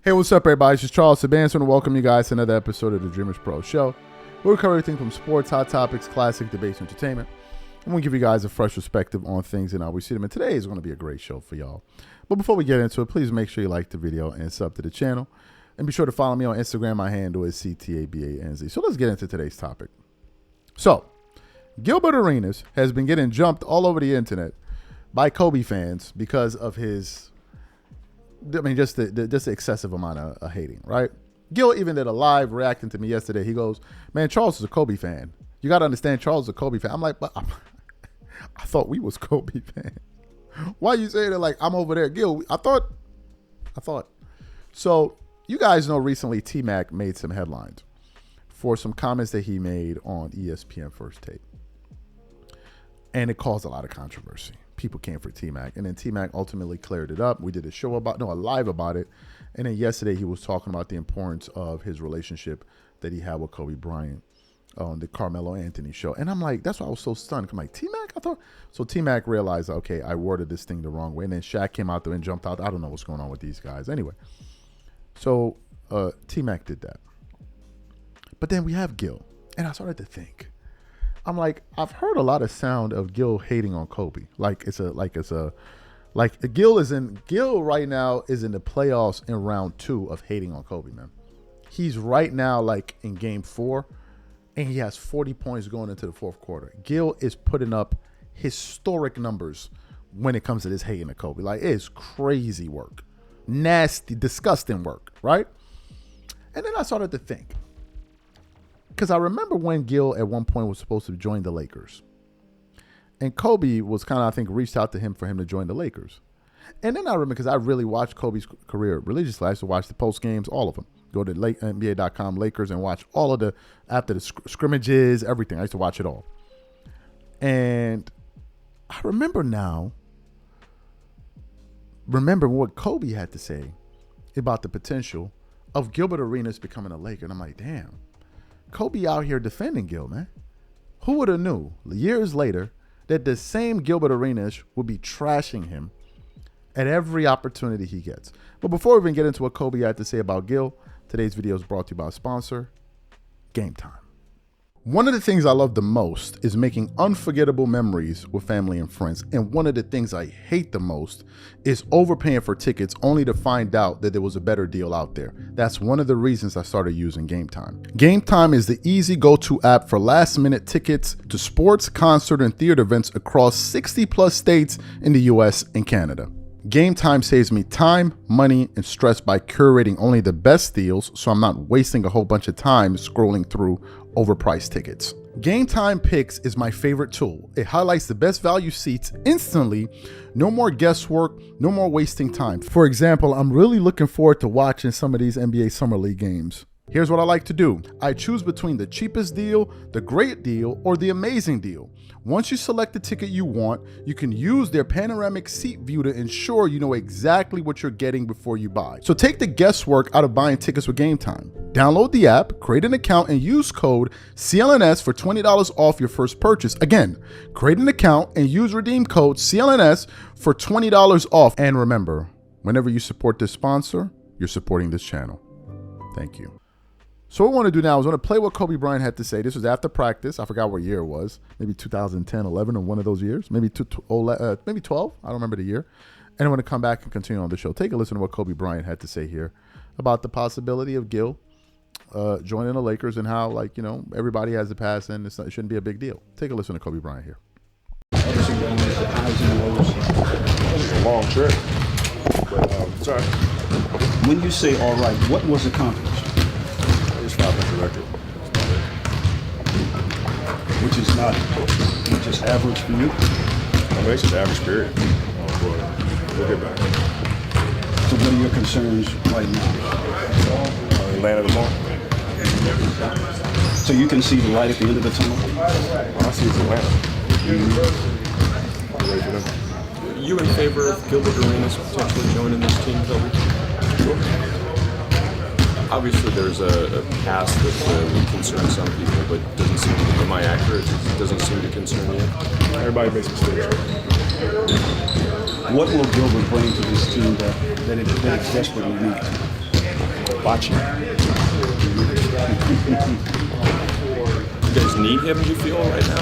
Hey, what's up, everybody? It's just Charles Sabanson to welcome you guys to another episode of the DREAMERSPRO show. We'll cover everything from sports, hot topics, classic debates, entertainment. And we'll give you guys a fresh perspective on things and how we see them. And today is going to be a great show for y'all. But before we get into it, please make sure you like the video and sub to the channel. And be sure to follow me on Instagram. My handle is CTABANZ. So let's get into today's topic. So, Gilbert Arenas has been getting jumped all over the internet by Kobe fans because of his... just the excessive amount of hating, right? Gil even did a live reacting to me yesterday. He goes, man, Charles is a Kobe fan. You got to understand, Charles is a Kobe fan. I'm like, but I thought we was Kobe fan. Why you saying it like I'm over there? Gil, I thought. So you guys know recently T-Mac made some headlines for some comments that he made on ESPN First Take. And it caused a lot of controversy. People came for T-Mac, and then T-Mac ultimately cleared it up. We did a live about it. And then yesterday he was talking about the importance of his relationship that he had with Kobe Bryant on the Carmelo Anthony show. And I'm like, that's why I was so stunned. I'm like, T-Mac? I thought. So T-Mac realized, okay, I worded this thing the wrong way. And then Shaq came out there and jumped out. I don't know what's going on with these guys. Anyway, so T-Mac did that. But then we have Gil. And I started to think. I'm like, I've heard a lot of sound of Gil hating on Kobe. Gil right now is in the playoffs in round 2 of hating on Kobe, man. He's right now like in game 4 and he has 40 points going into the 4th quarter. Gil is putting up historic numbers when it comes to this hating of Kobe. Like, it's crazy work, nasty, disgusting work, right? And then I started to think, because I remember when Gil at one point was supposed to join the Lakers. And Kobe was kind of, I think, reached out to him for him to join the Lakers. And then I remember, because I really watched Kobe's career religiously. I used to watch the post games, all of them. Go to NBA.com Lakers and watch all of after the scrimmages, everything. I used to watch it all. And I remember what Kobe had to say about the potential of Gilbert Arenas becoming a Laker. And I'm like, damn. Kobe out here defending Gil, man. Who would have knew years later that the same Gilbert Arenas would be trashing him at every opportunity he gets? But before we even get into what Kobe had to say about Gil, today's video is brought to you by a sponsor, Game Time. One of the things I love the most is making unforgettable memories with family and friends. And one of the things I hate the most is overpaying for tickets only to find out that there was a better deal out there. That's one of the reasons I started using Game Time. Game Time is the easy go-to app for last-minute tickets to sports, concert, and theater events across 60-plus states in the US and Canada. Game Time saves me time, money, and stress by curating only the best deals, so I'm not wasting a whole bunch of time scrolling through overpriced tickets. Game Time Picks is my favorite tool. It highlights the best value seats instantly. No more guesswork, no more wasting time. For example, I'm really looking forward to watching some of these NBA Summer League games. Here's what I like to do. I choose between the cheapest deal, the great deal, or the amazing deal. Once you select the ticket you want, you can use their panoramic seat view to ensure you know exactly what you're getting before you buy. So take the guesswork out of buying tickets with Game Time. Download the app, create an account, and use code CLNS for $20 off your first purchase. Again, create an account and use redeem code CLNS for $20 off. And remember, whenever you support this sponsor, you're supporting this channel. Thank you. So what I want to do now is I want to play what Kobe Bryant had to say. This was after practice. I forgot what year it was. Maybe 2010, 11, or one of those years. Maybe 12. I don't remember the year. And I'm going to come back and continue on the show. Take a listen to what Kobe Bryant had to say here about the possibility of Gil joining the Lakers and how, like, you know, everybody has a pass and it shouldn't be a big deal. Take a listen to Kobe Bryant here. It was a long trip, but sorry. When you say all right, what was accomplished? It's 500 record. Which is average for you? I mean, it's just average period. We'll get back. So what are your concerns right now? Atlanta tomorrow. So you can see the light at the end of the tunnel? I see it's Atlanta. I'm ready for them. You in favor of Gilbert Arenas potentially joining this team, Kobe? Sure. Obviously, there's a past that would concern some people, but doesn't seem to, am I accurate? It doesn't seem to concern you. Everybody makes mistakes. What will Gilbert bring to this team that it desperately needs? Hibachi. You guys need him, you feel, right now?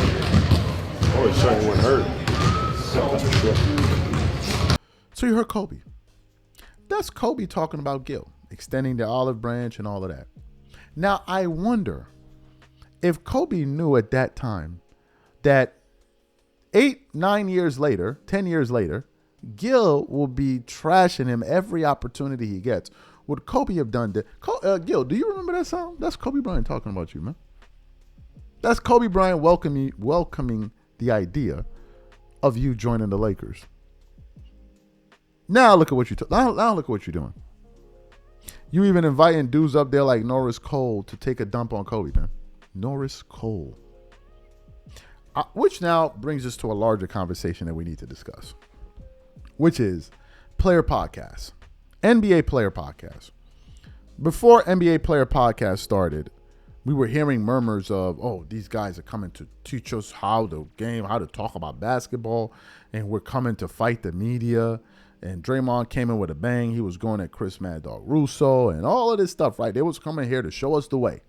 Oh, he certainly wasn't hurt. That's for sure. So you heard Kobe. That's Kobe talking about Gil, extending the olive branch and all of that. Now, I wonder if Kobe knew at that time that 8-9 years later, 10 years later, Gil will be trashing him every opportunity he gets. Would Kobe have done that? Gil, do you remember that song? That's Kobe Bryant talking about you, man. That's Kobe Bryant welcoming the idea of you joining the Lakers. Now look at what now look at what you're doing. You even inviting dudes up there like Norris Cole to take a dump on Kobe, man. Norris Cole. Which now brings us to a larger conversation that we need to discuss, which is player podcasts, NBA player podcasts. Before NBA player podcast started, we were hearing murmurs of, oh, these guys are coming to teach us how to talk about basketball, and we're coming to fight the media. And Draymond came in with a bang. He was going at Chris Mad Dog Russo and all of this stuff, right? They was coming here to show us the way.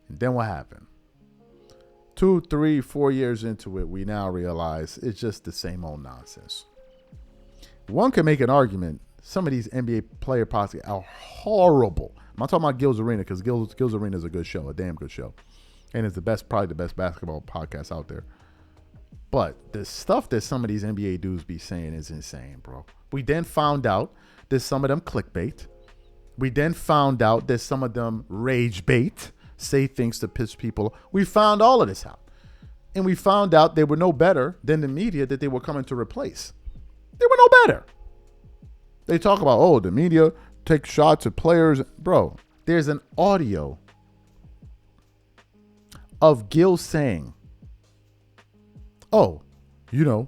And then what happened? 2, 3, 4 years into it, we now realize it's just the same old nonsense. One can make an argument. Some of these NBA player podcasts are horrible. I'm not talking about Gil's Arena, because Gil's Arena is a good show, a damn good show. And it's probably the best basketball podcast out there. But the stuff that some of these NBA dudes be saying is insane, bro. We then found out that some of them clickbait. We then found out that some of them rage bait, say things to piss people. We found all of this out. And we found out they were no better than the media that they were coming to replace. They were no better. They talk about, oh, the media take shots at players. Bro, there's an audio of Gil saying, oh, the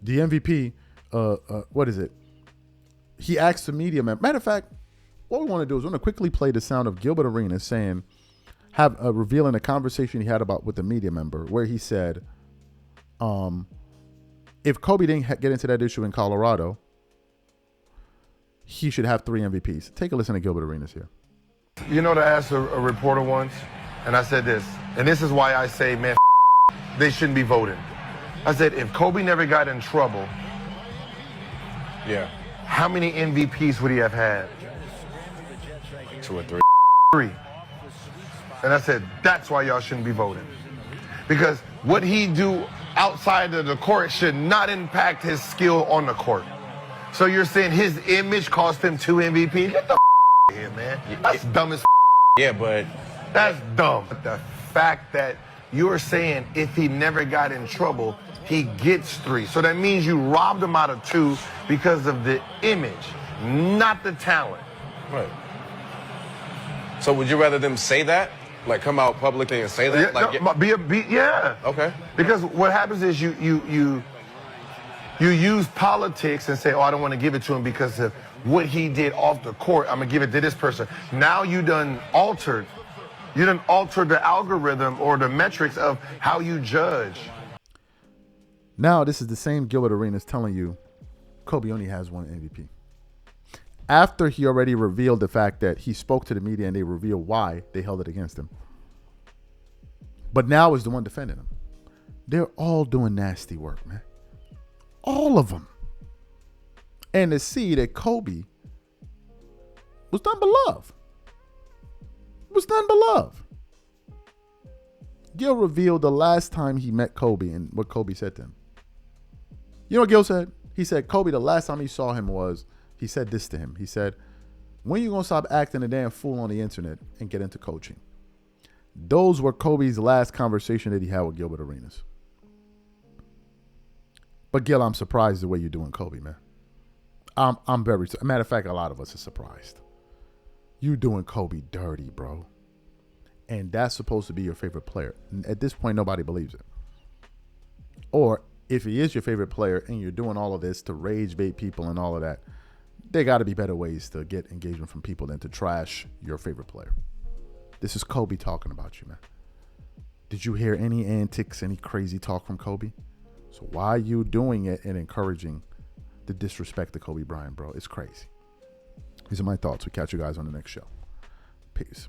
MVP, what is it? He asked the media man. Matter of fact, what we want to do is we want to quickly play the sound of Gilbert Arenas saying, revealing a conversation he had with the media member where he said, if Kobe didn't get into that issue in Colorado, he should have 3 MVPs. Take a listen to Gilbert Arenas here. You know, I asked a reporter once, and I said this, and this is why I say, man, they shouldn't be voting. I said, if Kobe never got in trouble, Yeah. how many MVPs would he have had? 2 or 3. 3. And I said, that's why y'all shouldn't be voting. Because what he do outside of the court should not impact his skill on the court. So you're saying his image cost him 2 MVPs? Get the here, man. That's dumb as Yeah, but That's dumb. But the fact that you're saying if he never got in trouble, he gets 3. So that means you robbed him out of 2 because of the image, not the talent. right. So would you rather them say that? Like come out publicly and say that? Yeah. Okay. Because what happens is you use politics and say, oh, I don't want to give it to him because of what he did off the court. I'm going to give it to this person. Now you done altered the algorithm or the metrics of how you judge. Now this is the same Gilbert Arenas telling you Kobe only has 1 MVP. After he already revealed the fact that he spoke to the media and they revealed why they held it against him. But now is the one defending him. They're all doing nasty work, man. All of them. And to see that Kobe was done beloved. Gil revealed the last time he met Kobe and what Kobe said to him. You know what Gil said? He said Kobe, the last time he saw him he said this to him. He said, when you going to stop acting a damn fool on the internet and get into coaching? Those were Kobe's last conversation that he had with Gilbert Arenas. But Gil, I'm surprised the way you're doing Kobe, man. I'm very, matter of fact, a lot of us are surprised. You doing Kobe dirty, bro. And that's supposed to be your favorite player. At this point, nobody believes it. Or if he is your favorite player and you're doing all of this to rage bait people and all of that, there got to be better ways to get engagement from people than to trash your favorite player. This is Kobe talking about you, man. Did you hear any antics, any crazy talk from Kobe? So why are you doing it and encouraging the disrespect to Kobe Bryant, bro? It's crazy. These are my thoughts. We catch you guys on the next show. Peace.